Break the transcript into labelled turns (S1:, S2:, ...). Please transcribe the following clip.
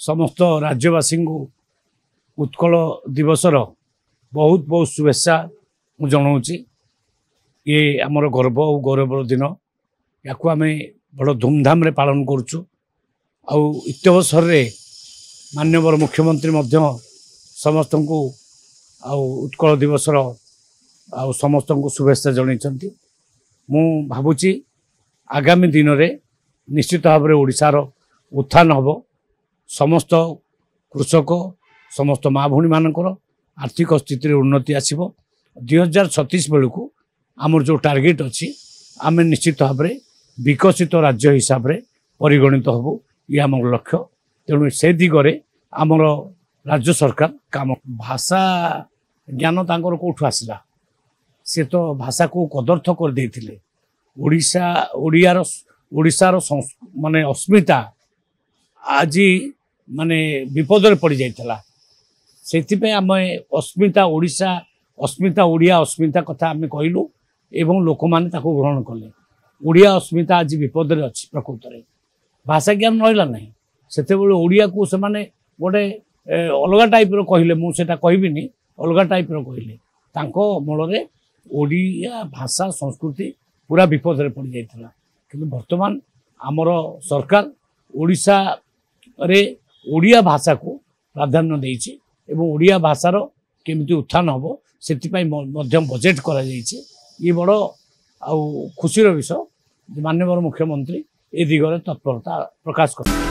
S1: समस्त राज्यवासी को उत्कल दिवसर बहुत बहुत शुभेच्छा मु जनाऊँगी। ये आमर गर्व और गौरवर दिन या आम बड़ धूमधाम रे पालन करुचु। इत अवसर रे माननीय मुख्यमंत्री समस्त को उत्कल दिवसर समस्त को शुभेच्छा जनइछंती। मु भावुची आगामी दिन में निश्चित भाव में ओडिशार उत्थान हब। समस्त कृषक समस्त माँ भूणी मानकर आर्थिक स्थिति उन्नति आसब। 2036 बेलू आमर जो टार्गेट अच्छी आम निश्चित भाव में विकसित राज्य हिसाब से परिगणित हबू। ये आम लक्ष्य। तेणु से दिगरे आमर राज्य सरकार काम। भाषा ज्ञान तांकर कोठु आसला? से तो भाषा को कदर्थ कर देथिले। ओडिशार माने अस्मिता आज माने विपद रे पड़ जाइतला। सेथिपे आम अस्मिता ओडिशा अस्मिता ओडिया अस्मिता कथा आम कहलु एवं लोक माने ताको ग्रहण कले। ओडिया अस्मिता आज विपद रे अछि। प्रकृत रे भाषा ज्ञान रहिला नहीं। सेते बेले ओडिया को से माने गोटे अलग टाइप रो कहले। मु सेटा कहबिनी अलग टाइप रो कहले। तांको मूल रे ओडिया भाषा संस्कृति पूरा विपद रे पड़ जाइतला। किंतु वर्तमान आमर सरकार ओडिशा रे ओडिया भाषा को प्राधान्य देइछि एवं ओडिया भाषार केमिति उत्थान हबो सेति मध्यम बजेट करा जाइछि। ये बड़ खुशीर विषय। माननीय मुख्यमंत्री ए दिगरे तत्परता प्रकाश कर।